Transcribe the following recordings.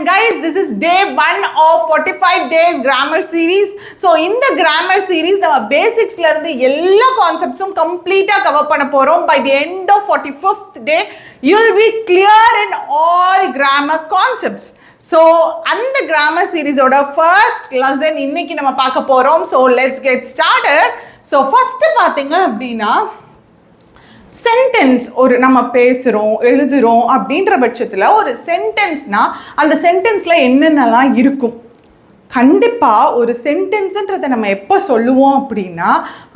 And guys, this is day 1 of 45 days grammar series. So in the grammar series, நம்ம பேசிக்ஸ்ல இருந்து எல்லா கான்செப்ட்ஸும் கம்ப்ளீட்டா cover பண்ண போறோம். By the end of 45th day, you will be clear in all grammar concepts. So அந்த grammar series ஓட first lesson இன்னைக்கு நம்ம பார்க்க போறோம். So let's get started. So first பாத்தீங்க அப்படின்னா சென்டென்ஸ் ஒரு நம்ம பேசுகிறோம் எழுதுகிறோம் அப்படின்ற பட்சத்தில் ஒரு சென்டென்ஸ்னால் அந்த சென்டென்ஸில் என்னென்னலாம் இருக்கும். கண்டிப்பாக ஒரு சென்டென்ஸுன்றதை நம்ம எப்போ சொல்லுவோம் அப்படின்னா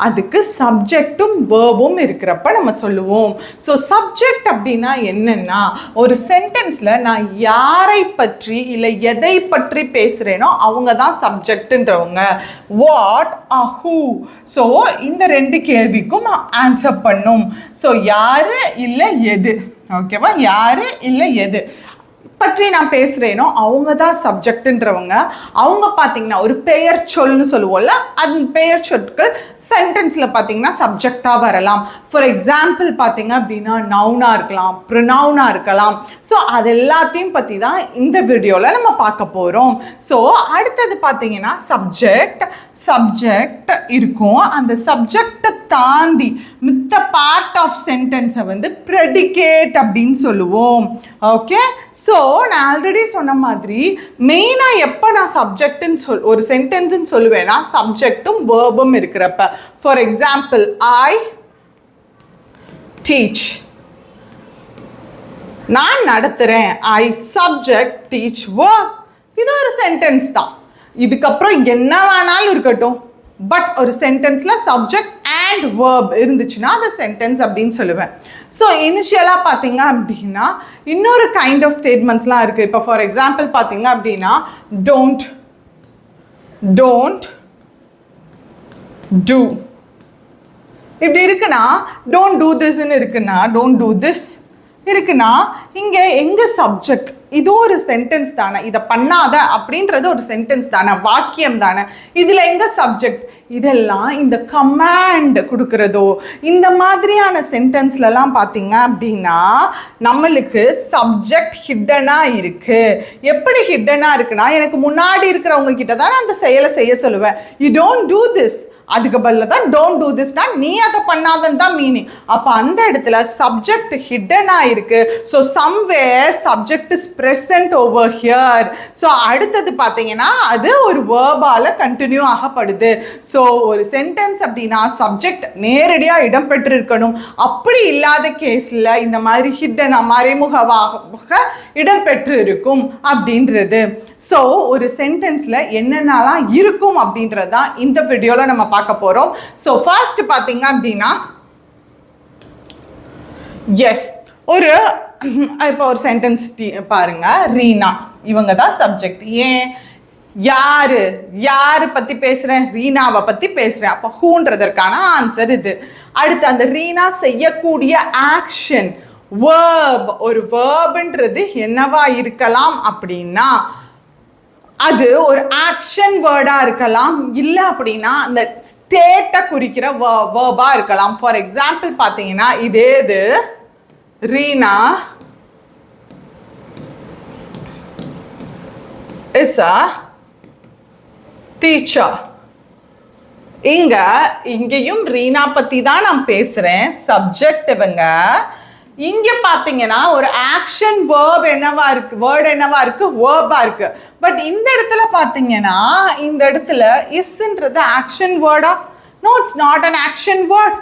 அதுக்கு சப்ஜெக்டும் வேர்பும் இருக்கிறப்ப நம்ம சொல்லுவோம். ஸோ சப்ஜெக்ட் அப்படின்னா என்னென்னா ஒரு சென்டென்ஸில் நான் யாரை பற்றி இல்லை எதை பற்றி பேசுகிறேனோ அவங்க தான் சப்ஜெக்டுன்றவங்க. What who. ஸோ இந்த ரெண்டு கேள்விக்கும் ஆன்சர் பண்ணும். ஸோ யார் இல்லை எது, ஓகேவா, யார் இல்லை எது பற்றி நான் பேசுகிறேனோ அவங்க தான் சப்ஜெக்டுன்றவங்க. அவங்க பார்த்தீங்கன்னா ஒரு பெயர் சொல்னு சொல்லுவோம்ல, அந்த பெயர் சொற்கள் சென்டென்ஸில் பார்த்தீங்கன்னா சப்ஜெக்டாக வரலாம். ஃபார் எக்ஸாம்பிள் பார்த்தீங்க அப்படின்னா நவுனாக இருக்கலாம், ப்ரொனவுனாக இருக்கலாம். ஸோ அது எல்லாத்தையும் பற்றி தான் இந்த வீடியோவில் நம்ம பார்க்க போகிறோம். ஸோ அடுத்தது பார்த்தீங்கன்னா சப்ஜெக்ட் இருக்கும். அந்த சப்ஜெக்டை தாண்டி மித்த பார்ட் ஆஃப் சென்டென்ஸை வந்து ப்ரெடிகேட் அப்படின்னு சொல்லுவோம். ஓகே, ஸோ நான் ஆல்ரெடி சொன்ன மாதிரி மெயினாக எப்போ நான் சப்ஜெக்ட்னு ஒரு சென்டென்ஸ்ன்னு சொல்லுவேன்னா சப்ஜெக்டும் வேர்பும் இருக்கிறப்ப. ஃபார் எக்ஸாம்பிள் ஐ டீச், நான் நடத்துகிறேன். I subject teach verb. இது ஒரு சென்டென்ஸ் தான். இதுக்கப்புறம் என்ன வேணாலும் இருக்கட்டும், பட் ஒரு சென்டென்ஸில் சப்ஜெக்ட் அண்ட் வேர்ப் இருந்துச்சுன்னா அது சென்டென்ஸ் அப்படின்னு சொல்லுவேன். ஸோ இனிஷியலாக பார்த்தீங்க அப்படின்னா இன்னொரு கைண்ட் ஆஃப் ஸ்டேட்மெண்ட்ஸ்லாம் இருக்குது. இப்போ ஃபார் எக்ஸாம்பிள் பார்த்தீங்க அப்படின்னா டோன்ட் டூ இப்படி இருக்குன்னா டோன்ட் டூ திஸ்ன்னு இருக்குன்னா டோன்ட் டூ திஸ் இருக்குன்னா இங்கே எங்கே சப்ஜெக்ட்? இது ஒரு சென்டென்ஸ் தானே, இதை பண்ணாத அப்படின்றது ஒரு சென்டென்ஸ் தானே, வாக்கியம் தானே. இதில் எங்கே சப்ஜெக்ட்? இதெல்லாம் இந்த கமாண்ட் கொடுக்குறதோ இந்த மாதிரியான சென்டென்ஸ்லலாம் பார்த்தீங்க அப்படின்னா நம்மளுக்கு சப்ஜெக்ட் ஹிட்டனாக இருக்குது. எப்படி ஹிட்டனாக இருக்குன்னா எனக்கு முன்னாடி இருக்கிறவங்க கிட்ட தான் நான் அந்த செயலை செய்ய சொல்லுவேன். யூ டோன்ட் டூ திஸ், அதுக்கு பதில் தான் டோன்ட் டூ திஸ்னா நீ அதை பண்ணாதன்னு தான் மீனிங். அப்போ அந்த இடத்துல சப்ஜெக்ட் ஹிட்டனாக இருக்கு. So somewhere subject is present over here. So அடுத்தது பார்த்தீங்கன்னா அது ஒரு வேர்பால் கண்டினியூ ஆகப்படுது. ஸோ ஒரு சென்டென்ஸ் அப்படின்னா சப்ஜெக்ட் நேரடியாக இடம்பெற்று இருக்கணும். அப்படி இல்லாத கேஸில் இந்த மாதிரி ஹிட்டனாக மறைமுகமாக இடம்பெற்று இருக்கும் அப்படின்றது. ஸோ ஒரு சென்டென்ஸில் என்னென்னலாம் இருக்கும் அப்படின்றது தான் இந்த வீடியோவில் நம்ம பார்க்க போகிறோம். ஸோ ஃபர்ஸ்ட் பார்த்தீங்க அப்படின்னா எஸ் ஒரு இப்போ ஒரு சென்டென்ஸ் பாருங்க, ரீனா இவங்க தான் சப்ஜெக்ட். ஏன் யாரு பற்றி பேசுகிறேன்? ரீனாவை பற்றி பேசுகிறேன். அப்போ ஹூன்றதற்கான ஆன்சர் இது. அடுத்து அந்த ரீனா செய்யக்கூடிய ஆக்ஷன் வேர்ப். ஒரு வேர்ப்ன்றது என்னவா இருக்கலாம் அப்படின்னா அது ஒரு ஆக்ஷன் வேர்டாக இருக்கலாம், இல்லை அப்படின்னா அந்த ஸ்டேட்டை குறிக்கிற வேர்பாக இருக்கலாம். ஃபார் எக்ஸாம்பிள் பார்த்தீங்கன்னா இதே இது ரீனா இஸ் அ டீச்சர். இங்கேயும் ரீனா பற்றி தான் நான் பேசுகிறேன். சப்ஜெக்ட் இவங்க. இங்கே பார்த்தீங்கன்னா ஒரு ஆக்ஷன் வேர்ப் என்னவா இருக்கு, வேர்டு என்னவா இருக்கு, வேர்பா இருக்கு. பட் இந்த இடத்துல பார்த்தீங்கன்னா இந்த இடத்துல இஸ்ன்றது ஆக்ஷன் வேர்டா? No, it's not an action word.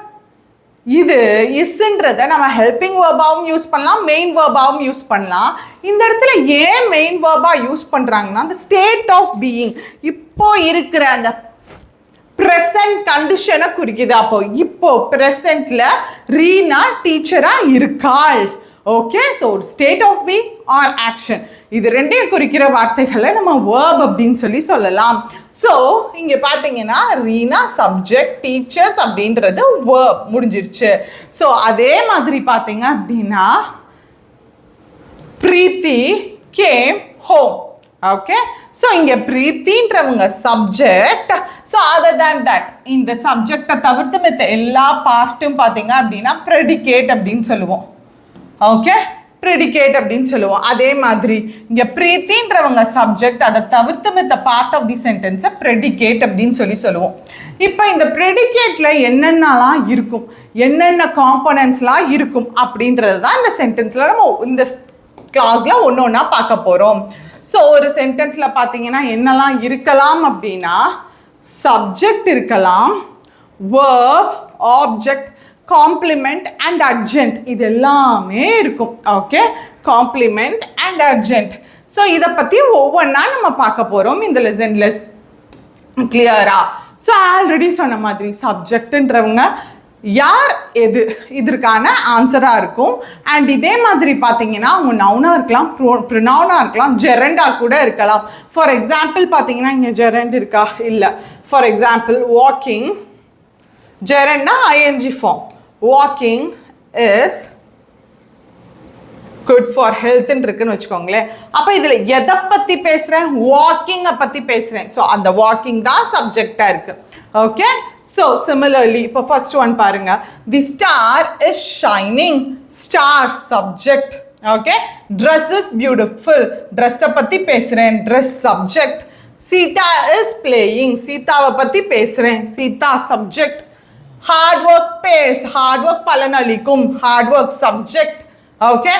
இது இஸ்ன்றதை நம்ம ஹெல்பிங் வேர்பாவும் யூஸ் பண்ணலாம், மெயின் வேர்பாவும் யூஸ் பண்ணலாம். இந்த இடத்துல ஏன் மெயின் வேர்பா யூஸ் பண்ணுறாங்கன்னா அந்த ஸ்டேட் ஆஃப் பீயிங், இப்போ இருக்கிற அந்த ப்ரெசன்ட் கண்டிஷனை குறிக்குது. அப்போ இப்போ ப்ரெசன்ட்ல ரீனா டீச்சரா இருக்காள். Okay, so state of being or action இது ரெண்டையும் குறிக்கிற வார்த்தைகளை நம்ம வேர்ப் அப்படின்னு சொல்லலாம். ஸோ இங்கே பார்த்தீங்கன்னா ரீனா சப்ஜெக்ட், டீச்சர்ஸ் அப்படின்றது வேர்ப் முடிஞ்சிருச்சு. ஸோ அதே மாதிரி பார்த்தீங்க அப்படின்னா Preethi came home. Okay, so இங்கே பிரீத்தின்றவங்க subject. So other than that இந்த சப்ஜெக்டை தவிர்த்து மற்ற எல்லா பார்ட்டும் பார்த்தீங்க அப்படின்னா ப்ரெடிகேட் அப்படின்னு சொல்லுவோம். ஓகே, ப்ரெடிகேட் அப்படின்னு சொல்லுவோம். அதே மாதிரி இங்க பிரீத்தின்றவங்க சப்ஜெக்ட், அதை தவிர்த்து மித்த பார்ட் ஆஃப் தி சென்டென்ஸை ப்ரெடிகேட் அப்படின்னு சொல்லுவோம். இப்போ இந்த ப்ரெடிகேட்ல என்னென்னலாம் இருக்கும், என்னென்ன காம்பனன்ட்ஸ்லாம் இருக்கும் அப்படின்றது தான் இந்த சென்டென்ஸ்ல நம்ம இந்த கிளாஸ்ல ஒன்று ஒன்றா பார்க்க போறோம். ஸோ ஒரு சென்டென்ஸ்ல பார்த்தீங்கன்னா என்னெல்லாம் இருக்கலாம் அப்படின்னா, சப்ஜெக்ட் இருக்கலாம், verb, object, complement and adjunct, இது எல்லாமே இருக்கும். Okay, complement and adjunct. So இதை பற்றி ஒவ்வொன்றா நம்ம பார்க்க போகிறோம் இந்த லெசன்ல கிளியரா. ஸோ ஆல்ரெடி சொன்ன மாதிரி சப்ஜெக்ட்ன்றவங்க யார் எது இதற்கான ஆன்சராக இருக்கும். அண்ட் இதே மாதிரி பார்த்தீங்கன்னா அவங்க நவுனாக இருக்கலாம், ப்ரொனவுனாக இருக்கலாம், ஜெரண்டாக கூட இருக்கலாம். ஃபார் எக்ஸாம்பிள் பார்த்தீங்கன்னா இங்கே ஜெரண்ட் இருக்கா? இல்லை. ஃபார் எக்ஸாம்பிள் வாக்கிங், ஜெரண்ட்னா ING form. Walking is good for ஹெல்த்ன்னு இருக்குன்னு வச்சுக்கோங்களேன். அப்போ இதில் எதை பற்றி பேசுகிறேன்? வாக்கிங்கை பற்றி பேசுகிறேன். ஸோ அந்த வாக்கிங் தான் சப்ஜெக்டாக இருக்குது. ஓகே, ஸோ சிமிலர்லி இப்போ ஃபர்ஸ்ட் ஒன் பாருங்க, the star is shining, star subject. Okay, dress is beautiful, ட்ரெஸ்ஸை பற்றி பேசுகிறேன், dress subject. Seetha is playing, சீதாவை பற்றி பேசுகிறேன், Seetha subject. Hard work pays, hard work பலனளிக்கும், hard work subject. Okay,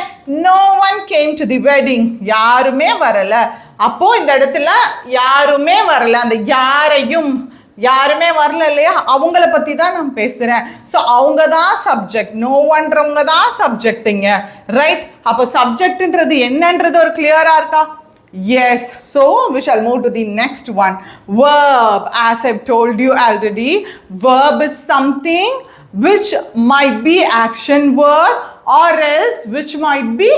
no one came to the wedding, யாருமே வரல. அப்போ இந்த இடத்துல யாருமே வரல, அந்த யாருமே வரல இல்லையா, அவங்கள பத்தி தான் நான் பேசுறேன். ஸோ அவங்க தான் சப்ஜெக்ட், நோ ஒன்றவங்க தான் சப்ஜெக்ட்டுங்க, ரைட்? அப்போ சப்ஜெக்ட்ன்றது என்னன்றது ஒரு கிளியரா இருக்கா? Yes. So we shall move to the next one, verb. As I've told you already, verb is something which might be action word or else which might be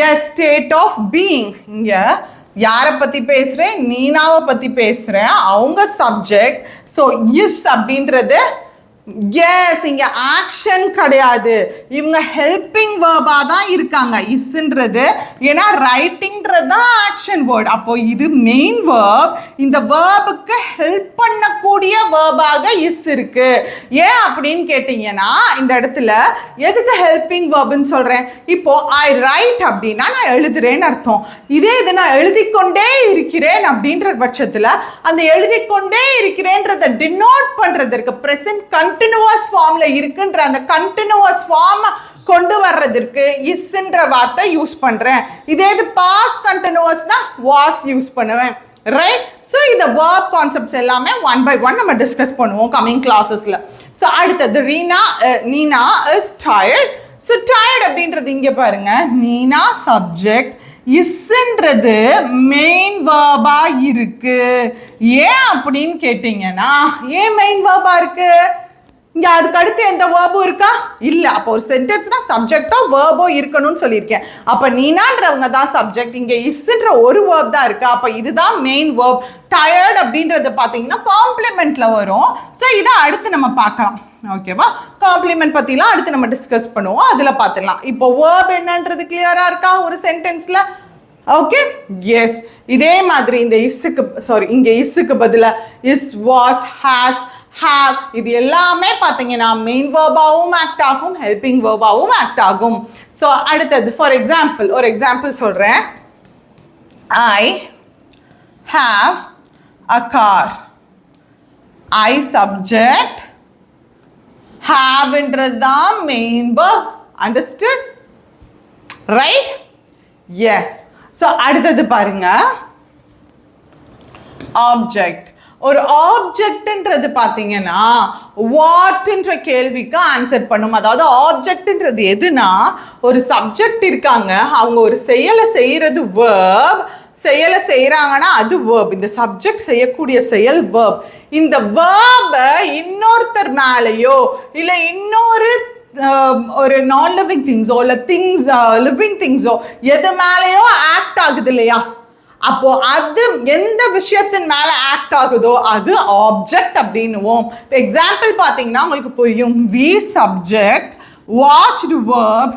a state of being. இங்க யாரை பற்றி பேசுகிறேன்? நீனாவை பற்றி பேசுகிறேன், அவங்க subject. So is அப்படின்றது S, இங்கே action கிடையாது, இவங்க ஹெல்பிங் வேர்பாக தான் இருக்காங்க இஸ்ன்றது. ஏன்னா ரைட்டிங்கிறது தான் ஆக்ஷன் வேர்ட். அப்போ இது மெயின் வேர்ப், இந்த வேர்புக்கு ஹெல்ப் பண்ணக்கூடிய வேர்பாக இஸ் இருக்கு. ஏன் அப்படின்னு கேட்டிங்கன்னா இந்த இடத்துல எதுக்கு ஹெல்பிங் வேர்புன்னு சொல்கிறேன்? இப்போ ஐ ரைட் அப்படின்னா நான் எழுதுறேன்னு அர்த்தம். இதே இது நான் எழுதிக்கொண்டே இருக்கிறேன் அப்படின்ற பட்சத்தில் அந்த எழுதிக்கொண்டே இருக்கிறேன்றதை டினோட் பண்ணுறதற்கு ப்ரெசன்ட் கண்டினியூவஸ் ஃபார்ம்ல இருக்குன்ற அந்த கண்டினியூவஸ் ஃபார்ம் கொண்டு வர்றதற்கு இஸ்ன்ற வார்த்தை யூஸ் பண்றேன். இதே இது பாஸ்ட் கண்டினியூவஸ்னா வாஸ் யூஸ் பண்ணுவேன், ரைட்? ஸோ இந்த verb கான்செப்ட்ஸ் எல்லாமே ஒன் பை ஒன் நம்ம டிஸ்கஸ் பண்ணுவோம் கமிங் கிளாஸஸ்ல. ஸோ அடுத்தது நீனா இஸ் டயர்ட். ஸோ டயர்ட் அப்படின்றது இங்கே பாருங்க, நீனா சப்ஜெக்ட், இஸ்ன்றது மெயின் வேர்பா இருக்கு. ஏன் அப்படின்னு கேட்டீங்கன்னா, ஏன் மெயின் வேர்பா இருக்கு? இங்க அதுக்கு அடுத்து எந்த வேர்பும் இருக்கா? இல்ல. அப்போ ஒரு சென்டென்ஸ்னா சப்ஜெக்டோ வேர்போ இருக்கணும்னு சொல்லியிருக்கேன். அப்ப நீனான்றவங்க தான் சப்ஜெக்ட், இங்க இஸ்ன்ற ஒரு வேர்ப் தான் இருக்கு. அப்ப இதுதான் மெயின் வேர்ப். டயர்ட் அப்படின்றது பாத்தீங்கன்னா காம்ப்ளிமெண்ட்ல வரும். ஸோ இதை அடுத்து நம்ம பார்க்கலாம். ஓகேவா? காம்ப்ளிமெண்ட் பத்திலாம் அடுத்து நம்ம டிஸ்கஸ் பண்ணுவோம், அதுல பார்த்துக்கலாம். இப்போ வேர்ப் என்னன்றது கிளியரா இருக்கா ஒரு சென்டென்ஸ்ல? Okay, S. இதே மாதிரி இந்த இங்க இஸ்ஸுக்கு பதிலா இஸ், வாஸ், ஹாஸ், have, இது எல்லாமே பார்த்தீங்கன்னா மெயின் வேர்பாவும் ஆக்ட் ஆகும், ஹெல்பிங் வேர்பாவும் ஆக்ட் ஆகும். ஸோ அடுத்தது ஃபார் எக்ஸாம்பிள், ஒரு எக்ஸாம்பிள் சொல்கிறேன். I have a car. I subject, ஹாவ்ன்றது தான் main verb. Understood, right? Yes. So அடுத்தது பாருங்க, ஆப்ஜெக்ட். ஒரு ஆப்ஜெக்ட்ன்றது பார்த்தீங்கன்னா வாட்ன்ற கேள்விக்கு ஆன்சர் பண்ணும். அதாவது ஆப்ஜெக்ட்ன்றது எதுனா, ஒரு சப்ஜெக்ட் இருக்காங்க, அவங்க ஒரு செயலை செய்யறது வேர்ப், செயலை செய்யறாங்கன்னா அது வேர்ப். இந்த சப்ஜெக்ட் செய்யக்கூடிய செயல் வேர்ப். இந்த வேர்பை இன்னொருத்தர் மேலேயோ இல்லை இன்னொரு ஒரு நான் லிவிங் திங்ஸோ இல்லை லிவிங் திங்ஸோ எது மேலேயோ ஆக்ட் ஆகுது இல்லையா, அப்போ அது எந்த விஷயத்தின் மேல ஆக்ட் ஆகுதோ அது ஆப்ஜெக்ட் அப்படின்னுவோம். எக்ஸாம்பிள் பார்த்தீங்கன்னா உங்களுக்கு புரியும். வி சப்ஜெக்ட், வாட்ச்டு verb,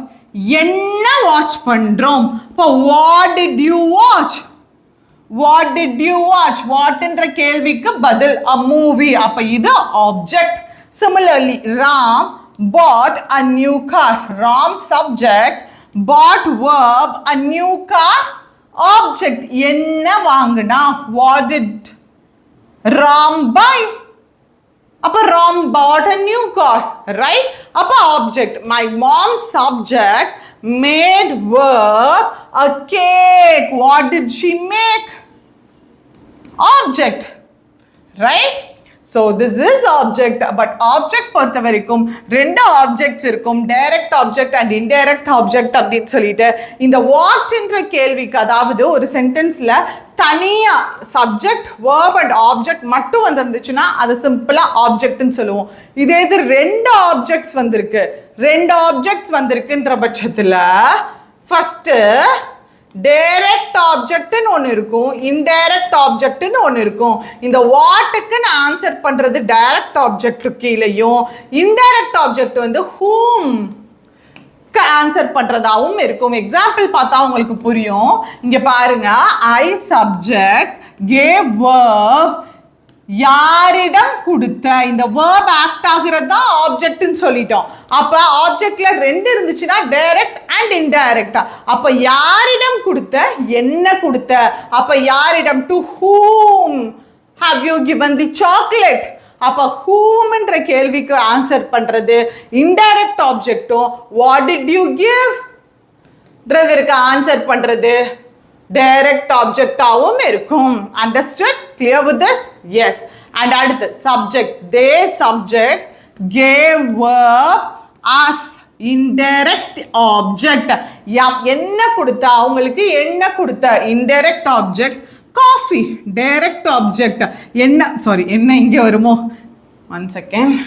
என்ன வாட்ச் பண்றோம். இப்போ what did you watch, what did you watch, வாட்ன்ற கேள்விக்கு பதில் a movie. அப்ப இது object. Similarly, Ram bought a new car. Ram subject, bought verb a new car, object என்ன வாங்குனா, what did Ram buy? அப்ப Ram bought a new car, right? அப்ப object, my mom subject made verb a cake, what did she make? Object, right? So this is object, but object பொறுத்த வரைக்கும் ரெண்டு objects இருக்கும், direct object and indirect object அப்படின்னு சொல்லிட்டு. இந்த what என்ற கேள்விக்கு, அதாவது ஒரு சென்டென்ஸ்ல தனியா சப்ஜெக்ட் வேர்ப் அண்ட் ஆப்ஜெக்ட் மட்டும் வந்துருந்துச்சுன்னா அது சிம்பிளா ஆப்ஜெக்ட்னு சொல்லுவோம். இதே இது ரெண்டு ஆப்ஜெக்ட்ஸ் வந்திருக்குன்ற பட்சத்துல ஃபர்ஸ்ட் டைரக்ட் ஆப்ஜெக்ட்னு ஒன்று இருக்கும், இன்டைரக்ட் ஆப்ஜெக்ட்னு ஒன்று இருக்கும். இந்த வாட்டுக்கு நான் ஆன்சர் பண்றது டைரக்ட் ஆப்ஜெக்ட் கீழேயும், இன்டைரக்ட் ஆப்ஜெக்ட் வந்து ஹூம் ஆன்சர் பண்றதாவும் இருக்கும். எக்ஸாம்பிள் பார்த்தா உங்களுக்கு புரியும். இங்க பாருங்க, ஐ சப்ஜெக்ட் கேவ் verb யாரிடம் கொடுத்த, இந்த verb ஆக்ட் ஆகிறது தான் ஆப்ஜெக்ட்னு சொல்லிட்டோம். அப்ப ஆப்ஜெக்ட்ல ரெண்டு இருந்துச்சுன்னா டைரக்ட் அண்ட் இன்டைரக்ட். அப்ப யாரிடம் கொடுத்த, என்ன கொடுத்த, அப்ப யாரிடம், to whom have you given the chocolate? அப்ப whom என்ற கேள்விக்கு ஆன்சர் பண்றது இன்டைரக்ட் ஆப்ஜெக்டும், what did you give ன்றதற்கு ஆன்சர் பண்றது டைரக்ட் ஆப்ஜெக்டாவும் இருக்கும். Understood? Clear with this? Yes. And அடுத்து subject, they subject gave verb as indirect object. என்ன கொடுத்தா, அவங்களுக்கு என்ன கொடுத்த, indirect object. Coffee direct object. என்ன இங்கே வருமோ, 1 செகண்ட்.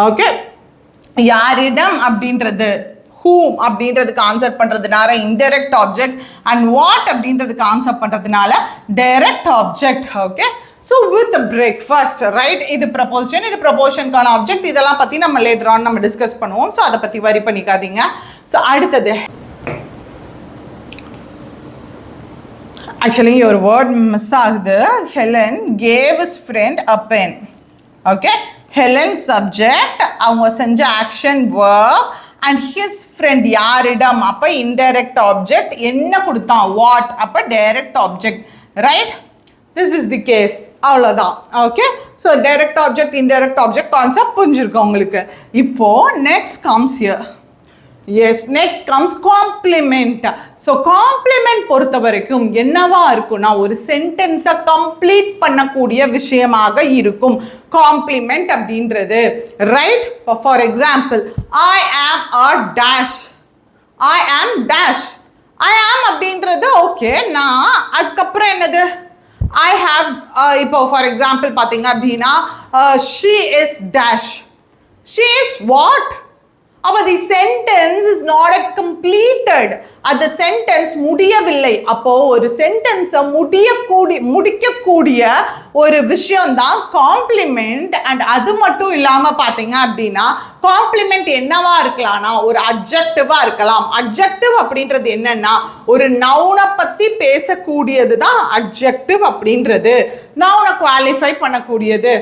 ஓகே, யாரிடம் அப்படின்றது whom அப்படின்றதுக்கு ஆன்சர் பண்றதுனால இன்டைரக்ட் ஆப்ஜெக்ட், அண்ட் வாட் அப்படின்றதுக்கு ஆன்சர் பண்றதுனால direct object. Okay, so with breakfast, right? இது ப்ரப்போசிஷன், இது ப்ரப்போசிஷனுக்கான ஆப்ஜெக்ட். இதெல்லாம் பற்றி நம்ம லேட்டர் ஆன் நம்ம டிஸ்கஸ் பண்ணுவோம். ஸோ அதை பற்றி வரி பண்ணிக்காதீங்க. ஸோ அடுத்தது, ஆக்சுவலி ஒரு வேர்ட் மிஸ் ஆகுது. Helen gave his friend a pen. Okay, Helen subject, அவங்க செஞ்ச action verb, and his friend யாரிடம், அப்ப indirect object, என்ன கொடுத்தான், what, அப்ப direct object, right? This is the case. அவ்வளவுதான். Okay, so direct object, indirect object concept புரிஞ்சிருக்கும் உங்களுக்கு. இப்போ next comes here. Yes, next comes complement. So complement பொறுத்த வரைக்கும் என்னவா இருக்கும்னா, ஒரு சென்டென்ஸை கம்ப்ளீட் பண்ணக்கூடிய விஷயமாக இருக்கும் complement அப்படின்றது, right? For example, I am a dash. I am dash. I am அப்படின்றது ஓகே, நான் அதுக்கப்புறம் என்னது, I have, இப்போ ஃபார் எக்ஸாம்பிள் பார்த்தீங்க அப்படின்னா, she is dash. She is what? அப்ப the sentence is not yet completed. அந்த சென்டென்ஸ் முடியவில்லை. அப்போ ஒரு சென்டென்ஸை முடிக்கக்கூடிய ஒரு விஷயம் தான் காம்ப்ளிமெண்ட். அண்ட் அது மட்டும் இல்லாம பாத்தீங்க அப்படின்னா, காம்ப்ளிமெண்ட் என்னவா இருக்கலாம்னா ஒரு அட்ஜெக்டிவா இருக்கலாம். அட்ஜெக்டிவ் அப்படின்றது என்னன்னா, ஒரு நவுனை பத்தி பேசக்கூடியது தான் அட்ஜெக்டிவ் அப்படின்றது. நவுனை குவாலிஃபை பண்ணக்கூடியது.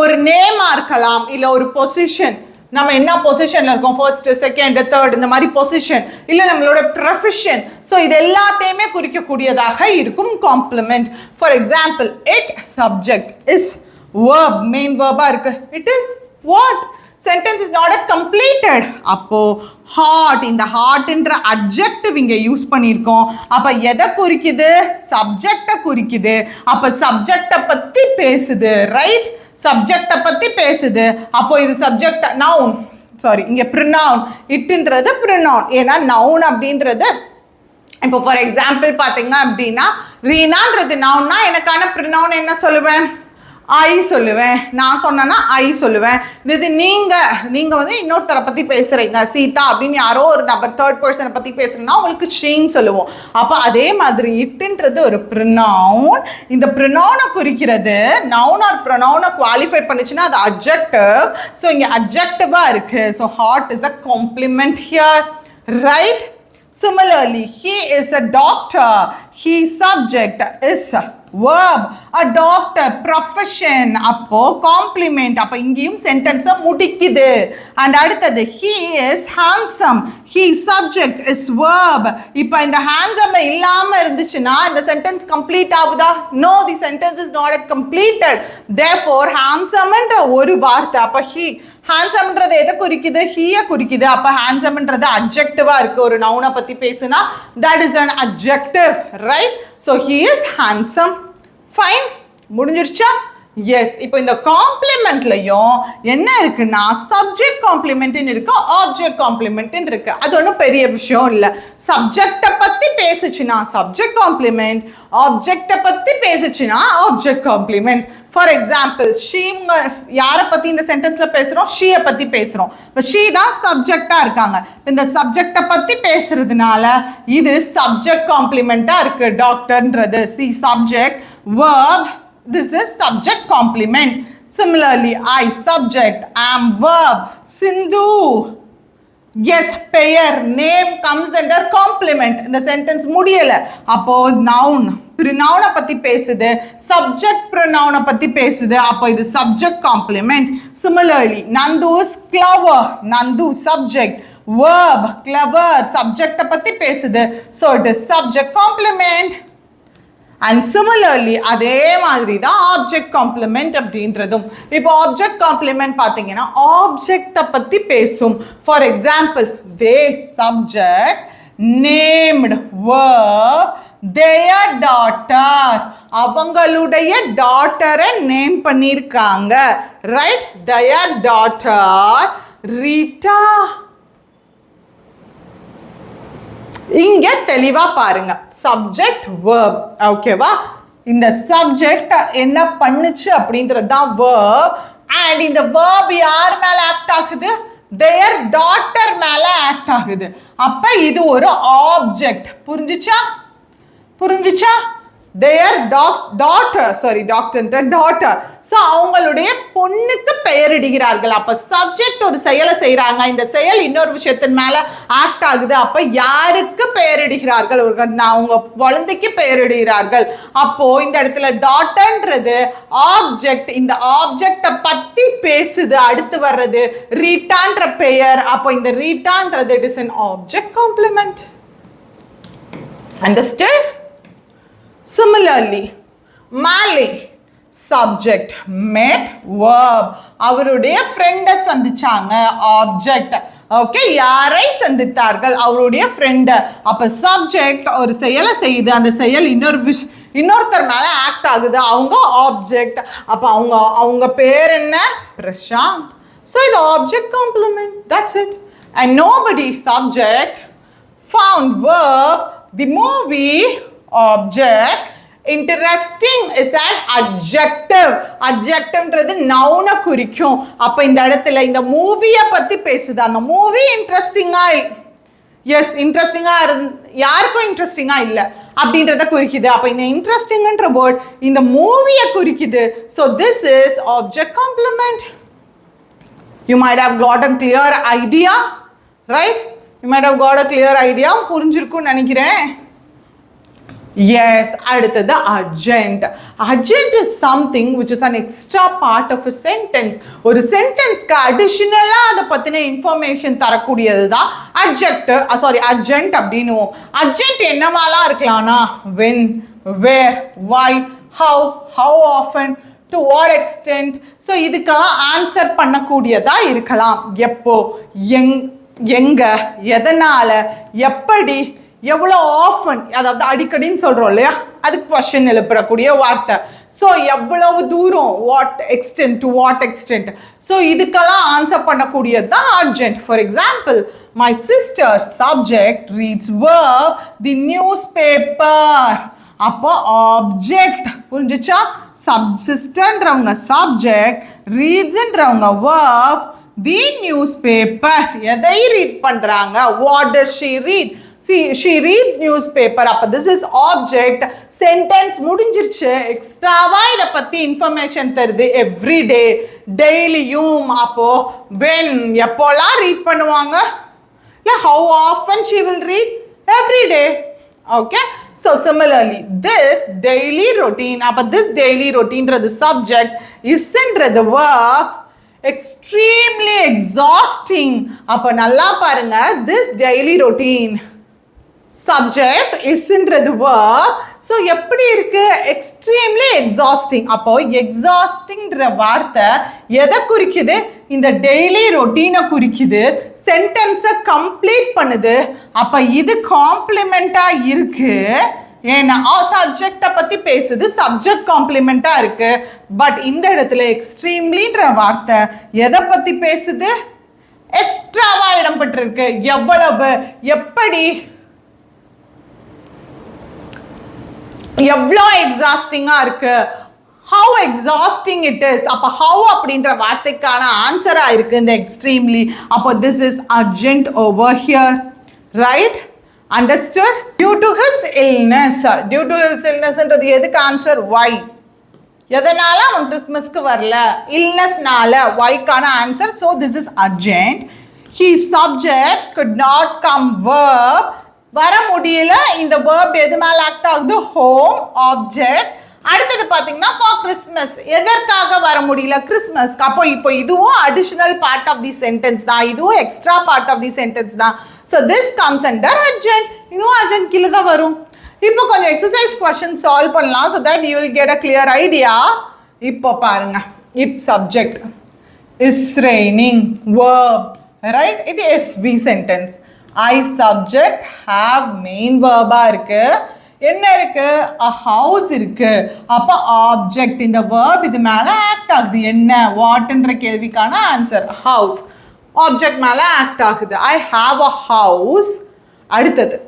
ஒரு நேமா இருக்கலாம், இல்ல ஒரு பொசிஷன், நம்ம என்ன பொசிஷன்ல இருக்கோம், ஃபர்ஸ்ட், செகண்ட், தேர்ட், இந்த மாதிரி பொசிஷன், இல்ல நம்மளோட ப்ரொஃபஷன். ஸோ இது எல்லாத்தையுமே குறிக்கக்கூடியதாக இருக்கும் complement. For example, it subject is verb, main வேர்பா இருக்கு. It is what? Sentence is not completed. அப்போ ஹாட், இந்த ஹாட்ன்ற அட்ஜெக்டிவ் இங்க யூஸ் பண்ணியிருக்கோம். அப்ப எதை குறிக்குது? சப்ஜெக்டை குறிக்குது. அப்ப சப்ஜெக்டை பத்தி பேசுது, ரைட்? சப்ஜெக்டை பத்தி பேசுது. அப்போ இது சப்ஜெக்ட், நவுன், சாரி, இங்க ப்ரினவுன். இட்ன்றது ப்ரினவுன். ஏன்னா நவுன் அப்படின்றது, இப்போ ஃபார் எக்ஸாம்பிள் பார்த்தீங்க அப்படின்னா, ரீனான்றது நவுன்னா எனக்கான ப்ரினவுன் என்ன சொல்லுவேன்? ஐ சொல்லுவேன். நான் சொன்னேன்னா ஐ சொல்லுவேன். இது நீங்க வந்து இன்னொருத்தரை பத்தி பேசுறீங்க, சீதா அப்படின்னு யாரோ ஒரு நபர், தேர்ட் பர்சனை பத்தி பேசுறீங்கன்னா உங்களுக்கு ஷீன்னு சொல்லுவோம். அப்ப அதே மாதிரி இட்ன்றது ஒரு ப்ரினவுன். இந்த ப்ரினவுனை குறிக்கிறது. நவுன் ஆர் ப்ரொனவுனை குவாலிஃபை பண்ணுச்சுன்னா அது அட்ஜெக்டிவ். ஸோ இங்க அட்ஜெக்டிவா இருக்கு. So hot is a complement here, right? Similarly, he is a doctor. he subject is verb, a doctor profession அப்போ complement அப்ப இங்கேயும் sentence முடிக்குது. and அடுத்தது he is handsome, he subject is verb. இப்போ இந்த handsome இல்லாம இருந்துச்சுன்னா இந்த sentence complete ஆகுதா? no, the sentence is not completed. therefore handsome என்ற ஒரு வார்த்தை அப்ப he ஹேண்ட்ஸம்ன்றது எதை குறிக்குது? ஹீய குறிக்குது. அப்ப ஹேண்ட்ஸம்ன்றது அட்ஜெக்டிவா இருக்கு. ஒரு நவுனை பத்தி பேசுனா that is an adjective, right? so he is handsome. fine, முடிஞ்சிருச்சா? yes. இப்போ இந்த காம்ப்ளிமெண்ட்லயும் என்ன இருக்குன்னா சப்ஜெக்ட் காம்ப்ளிமெண்ட் இருக்கு, ஆப்ஜெக்ட் காம்ப்ளிமெண்ட் இருக்கு. அது ஒன்றும் பெரிய விஷயம் இல்லை. சப்ஜெக்டை பத்தி பேசுச்சுன்னா சப்ஜெக்ட் காம்ப்ளிமெண்ட், ஆப்ஜெக்டை பத்தி பேசுச்சுன்னா object complement. For example she, யாரை பத்தி இந்த சென்டென்ஸ்ல பேசுறோம்? ஷீயை பத்தி பேசுறோம். இப்போ ஷீ தான் சப்ஜெக்டா இருக்காங்க. இந்த சப்ஜெக்டை பத்தி பேசுறதுனால இது சப்ஜெக்ட் காம்ப்ளிமெண்டா இருக்கு. டாக்டர்ன்றது she subject, verb, this is subject complement. similarly I subject, am verb, Sindhu, yes, pair, name comes under complement. இந்த sentence முடியல. அப்போ noun, pronoun பத்தி பேசுது, subject pronoun பத்தி பேசுது. அப்போ இது subject complement. similarly Nandu is clever, Nandu subject, verb, clever, subject பத்தி பேசுது. so it is subject complement. and similarly அதே மாதிரி தான் ஆப்ஜெக்ட் காம்ப்ளிமெண்ட் அப்படின்றதும். இப்போ ஆப்ஜெக்ட் காம்ப்ளிமெண்ட் பார்த்தீங்கன்னா ஆப்ஜெக்டை பற்றி பேசும். For example they subject, named verb, their daughter, அவங்களுடைய டாட்டரை நேம் பண்ணியிருக்காங்க. Right, their daughter Rita. இங்க தெளிவா பாருங்க, சப்ஜெக்ட் verb, ஓகேவா? இந்த சப்ஜெக்ட் என்ன பண்ணுச்சு அப்படின்றது தான் verb. and இந்த verb யார் மேல ஆக்ட் ஆகுது? their daughter மேல ஆக்ட் ஆகுது. அப்ப இது ஒரு ஆப்ஜெக்ட். புரிஞ்சுச்சா? their daughter, sorry, daughter. so அவங்களுடைய பொண்ணுக்கு பெயரிடுகிறார்கள். அப்ப சப்ஜெக்ட் ஒரு செயலை செய்யறாங்க, இந்த செயல் இன்னொரு விஷயத்தின் மேல ஆக்ட் ஆகுது. அப்ப யாருக்கு பெயரிடுகிறார்கள்? அவங்க குழந்தைக்கு பெயரிடுகிறார்கள். அப்போ இந்த இடத்துல டாட்டர்ன்றது ஆப்ஜெக்ட், இந்த ஆப்ஜெக்ட பத்தி பேசுது. அடுத்து வர்றது ரீட்டான்ற பெயர். அப்போ இந்த ரீட்டான்றது it is an object complement. understood? similarly Mali subject, met, verb, அவருடைய ஃப்ரெண்டை சந்திச்சாங்க, ஆப்ஜெக்ட். ஓகே, யாரை சந்தித்தார்கள்? அவருடைய ஃப்ரெண்டை. அப்ப சப்ஜெக்ட் ஒரு செயலை செய்யுது, அந்த செயல் இன்னொருத்தர் மேல ஆக்ட் ஆகுது, அவங்க ஆப்ஜெக்ட். அப்ப அவங்க பேர் என்ன? பிரசாந்த். so இது object complement. that's it. and nobody subject, found verb, the movie object, interesting is an adjective. adjectiveன்றது நவுனை குறிக்கும். அப்ப இந்த இடத்துல இந்த மூவியை பத்தி பேசுது. அந்த மூவி இன்ட்ரெஸ்டிங்கா, எஸ் இன்ட்ரெஸ்டிங்கா யாருக்கும் இன்ட்ரெஸ்டிங்கா இல்ல அப்படின்றத குறிக்குது. அப்ப இந்த இன்ட்ரெஸ்டிங்ன்ற வேர்ட் இந்த மூவியை குறிக்குது. so this is object complement. you might have got a clear idea, right? you might have got a clear idea. புரிஞ்சிருக்கும்னு நினைக்கிறேன். yes. அடுத்தது urgent. urgent is something which is an extra part of a sentence. ஒரு சென்டென்ஸ்க்கு அடிஷனலா அதை பத்தின information தரக்கூடியது தான் urgent அப்படின்னுவோம். urgent என்னவாலாம் இருக்கலாம்னா when, where, why, how often, to what extent. so இதுக்கெல்லாம் answer பண்ணக்கூடியதா இருக்கலாம். எப்போ, எங்க, எதனால, எப்படி, எவ்வளோ ஆஃபன், அதாவது அடிக்கடின்னு சொல்றோம் இல்லையா, அது கொஸ்டின் எழுப்புறக்கூடிய வார்த்தை. ஸோ எவ்வளவு தூரம், what extend, to what extend. So இதுக்கெல்லாம் ஆன்சர் பண்ணக்கூடியது தான் urgent. For example my sister subject reads verb the news paper. அப்போ ஆப்ஜெக்ட். புரிஞ்சுச்சா? சிஸ்டர்ன்றவங்க சப்ஜெக்ட், ரீட்ஸ்ன்றவங்க verb தி நியூஸ் பேப்பர். எதை ரீட் பண்றாங்க? What does she read? see she reads newspaper. அப்ப this is object. sentence முடிஞ்சிருச்சு. எக்ஸ்ட்ராவா இத பத்தி இன்ஃபர்மேஷன் தருது. every day, டெய்லியும். அப்போ when, எப்போலாம் ரீட் பண்ணுவாங்க, இல்ல how often she will read? every day. okay, So similarly, this daily routine, அப்ப this daily routine the subject isn't the verb extremely exhausting. அப்ப நல்லா பாருங்க, this daily routine subject isன்றது verb. So எப்படி இருக்கு? extremely exhausting. அப்போ exhaustingன்ற வார்த்தை எதை குறிக்குது? இந்த daily routine குறிக்குது. சென்டென்ஸை கம்ப்ளீட் பண்ணுது. அப்ப இது காம்ப்ளிமெண்டா இருக்கு. ஏன்னா சப்ஜெக்டை பத்தி பேசுது, சப்ஜெக்ட் காம்ப்ளிமெண்டா இருக்கு. பட் இந்த இடத்துல எக்ஸ்ட்ரீம்லின்ற வார்த்தை எதை பத்தி பேசுது? எக்ஸ்ட்ராவா இடம்பெற்றிருக்கு. எவ்வளவு, எப்படி, எவ்வளோ எக்ஸாஸ்டிங்கா இருக்கு, how exhausting it is. அப்ப how அப்படின்ற வார்த்தைக்கான ஆன்சரா இருக்கு இந்த extremely. அப்போ this is urgent over here, right? Understood? Due to his illness. Due to his illness ன்றது எதுக்கு ஆன்சர்? why. எதனால அவன் கிறிஸ்மஸ்க்கு வரல? illnessனால. whyக்கான answer. so this is urgent. His subject could not come. verb வர முடியல. இந்த verb எது மேல ஆக்ட் ஆகுது? home object. அடுத்தது பாத்தீங்கன்னா ஃபார் கிறிஸ்மஸ், எதற்காக வர முடியல? கிறிஸ்மஸ்க்கு. அப்போ இப்போ இதுவும் additional part of the sentence தான், இதுவும் extra part of the sentence தான். So this comes under urgent. இதுவும் அர்ஜென்ட் கீழே தான் வரும். இப்போ கொஞ்சம் எக்ஸசைஸ் கொஸ்டின் சால்வ் பண்ணலாம், so that you will get a clear idea. இப்போ பாருங்க, it's subject, is raining, verb, right? இது SV sentence. I subject, have main வேர்பா இருக்கு. என்ன இருக்கு? a house இருக்கு. அப்ப ஆப்ஜெக்ட், இந்த verb இது மேல ஆக்ட் ஆகுது. என்ன, வாட்ன்ற கேள்விக்கான ஆன்சர் house. ஆப்ஜெக்ட் மேல ஆக்ட் ஆகுது. I have a house. அடுத்தது,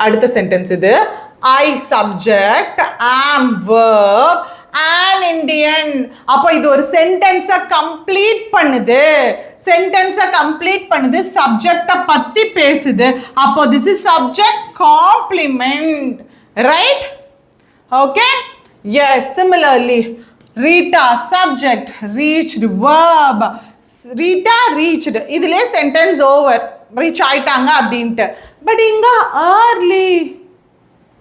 அடுத்த சென்டென்ஸ் இது. I subject, am verb, an Indian. அப்போ இது ஒரு சென்டென்ஸை கம்ப்ளீட் பண்ணுது. சென்டென்ஸை கம்ப்ளீட் பண்ணுது, சப்ஜெக்டை பத்தி பேசுது. அப்போ this is subject complement, right? Okay, yes. Similarly, Rita subject, reached verb. Rita reached, இதுலயே சென்டென்ஸ் ஓவர், ரீச் ஆயிட்டாங்க அப்படின்ட்டு. பட் இங்க early,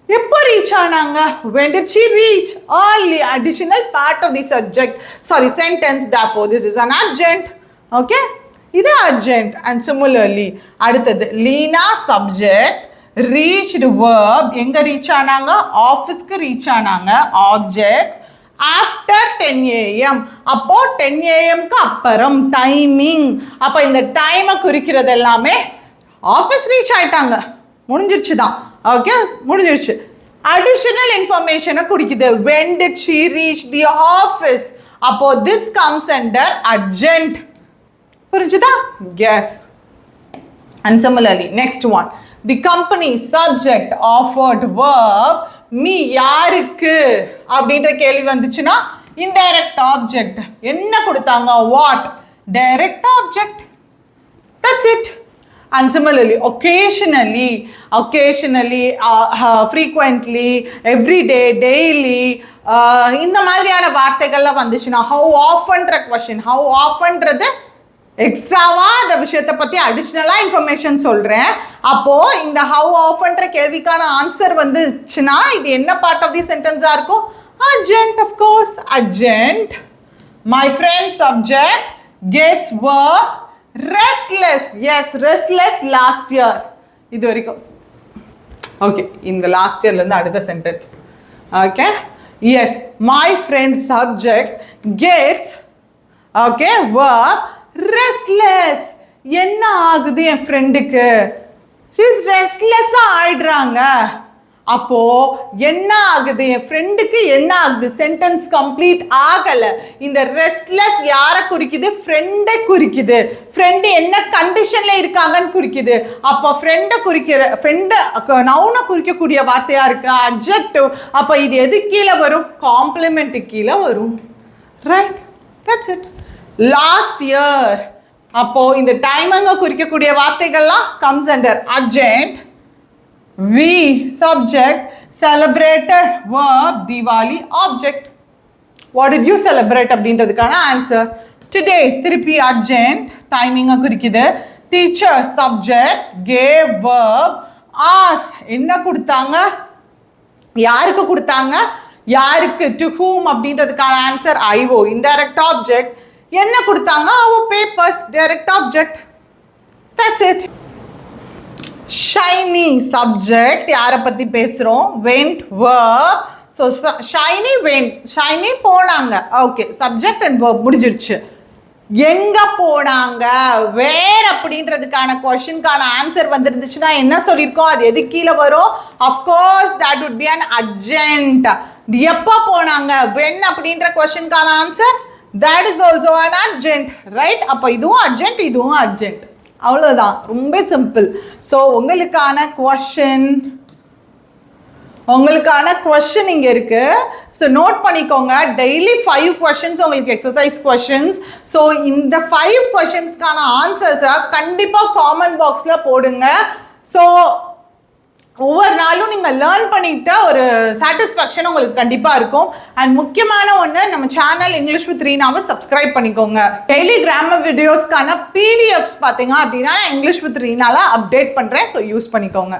எப்போ ரீச் ஆனாங்க? when did she reach? early, additional part of the subject, sorry, sentence. therefore this is an urgent. okay, இது urgent. and similarly, அடுத்தது Leena subject, reached verb, எங்க reach ஆனாங்க? ஆஃபீஸ்க்கு ரீச் ஆனாங்க. Object, after 10 AM. அப்போ 10 AMக்கு அப்புறம், டைமிங். அப்போ இந்த டைமை குறிக்கிறது எல்லாமே ஆஃபீஸ் ரீச் ஆயிட்டாங்க, முடிஞ்சிருச்சு தான். ஓகே, முடிஞ்சிருச்சு. அடிஷனல் இன்ஃபர்மேஷனை குறிக்குது. when did she reach the office? அப்போ this comes under urgent. புரிஞ்சுதா? yes. and similarly, next one, the company subject, offered verb, me யாருக்கு அப்படின்ற கேள்வி வந்துச்சுன்னா indirect object. என்ன கொடுத்தாங்க? what, direct object. that's it. and similarly, occasionally, frequently, every day, daily, இந்த மாதிரியான வார்த்தைகள்லாம் வந்துச்சுன்னா how oftenன்ற question. how oftenன்றது எக்ஸ்ட்ராவா அந்த விஷயத்தை பத்தி அடிஷ்னலா இன்ஃபர்மேஷன் சொல்றேன். அப்போ இந்த how oftenன்ற கேள்விக்கான ஆன்சர் வந்துச்சுன்னா இது என்ன பார்ட் ஆஃப் தி சென்டென்ஸா இருக்கும்? urgent, of course. urgent. my friend subject gets verb restless. yes, restless last year. இது வரைக்கும் ஓகே. இந்த லாஸ்ட் இயர்ல இருந்து அடுத்த sentence. Okay, yes. my friend subject gets, okay, verb restless. என்ன ஆகுது என் ஃப்ரெண்டுக்கு? she is restless ஆயிடுறாங்க. அப்போ என்ன ஆகுது என் ஃப்ரெண்டுக்கு? என்ன ஆகுது? சென்டென்ஸ் கம்ப்ளீட் ஆகல. இந்த ரெஸ்ட்லெஸ் யாரை குறிக்குது? ஃப்ரெண்டை குறிக்குது. ஃப்ரெண்டு என்ன கண்டிஷன்ல இருக்காங்கன்னு குறிக்குது. அப்போ ஃப்ரெண்டை குறிக்கிற, ஃப்ரெண்டு நவுனை குறிக்கக்கூடிய வார்த்தையா இருக்கு, அட்ஜெக்டிவ். அப்போ இது எது கீழே வரும்? காம்ப்ளிமெண்ட் கீழே வரும், right? That's it. Last year, அப்போ இந்த டைமிங்க குறிக்கக்கூடிய வார்த்தைகள்லாம் comes under urgent. we subject, celebrated verb, Diwali object. what did you celebrate அப்படின்றதுக்கான ஆன்சர் today. திருப்பி urgent, டைமிங்க குறிக்குது. teacher subject, gave verb, as என்ன கொடுத்தாங்க, யாருக்கு கொடுத்தாங்க, யாருக்கு, டு ஹூம் அப்படின்றதுக்கான ஆன்சர் ஐஓ, இன்டைரக்ட் ஆப்ஜெக்ட். என்ன கொடுத்தாங்க, அவர் papers, direct object. That's it. Shiny subject, யாரை பற்றி பேசுகிறோம், went verb. So Shiny went, Shiny போனாங்க, ஓகே, சப்ஜெக்ட் அண்ட் verb முடிஞ்சிருச்சு. எங்க போனாங்க, வேர் அப்படின்றதுக்கான கொஸ்டினுக்கான ஆன்சர் வந்துருந்துச்சுன்னா என்ன சொல்லியிருக்கோம், அது எது கீழே வரும், of course that would be an adjunct. எப்போ போனாங்க, when அப்படின்ற கொஸ்டினுக்கான answer that is also an adjunct, right? அப்போ இதுவும் adjunct, இதுவும் adjunct. அவ்வளோதான், ரொம்ப சிம்பிள். ஸோ உங்களுக்கான கொஸ்டின் இங்கே இருக்கு. ஸோ நோட் பண்ணிக்கோங்க, டெய்லி 5 கொஸ்டின்ஸ் உங்களுக்கு எக்ஸசைஸ் கொஸ்டின்ஸ். ஸோ இந்த 5 கொஸ்டின்ஸ்க்கான ஆன்சர்ஸை கண்டிப்பாக காமெண்ட் பாக்ஸில் போடுங்க. ஸோ ஒவ்வொரு நாளும் நீங்கள் லேர்ன் பண்ணிக்கிட்ட ஒரு சாட்டிஸ்ஃபேக்ஷன் உங்களுக்கு கண்டிப்பாக இருக்கும். அண்ட் முக்கியமான ஒன்று, நம்ம சேனல் இங்கிலீஷ் வித் ரீனாவை சப்ஸ்கிரைப் பண்ணிக்கோங்க. டெய்லி கிராமர் வீடியோஸ்க்கான பிடிஎஃப்ஸ் பார்த்தீங்க அப்படின்னா இங்கிலீஷ் வித் ரீனால அப்டேட் பண்ணுறேன். ஸோ யூஸ் பண்ணிக்கோங்க.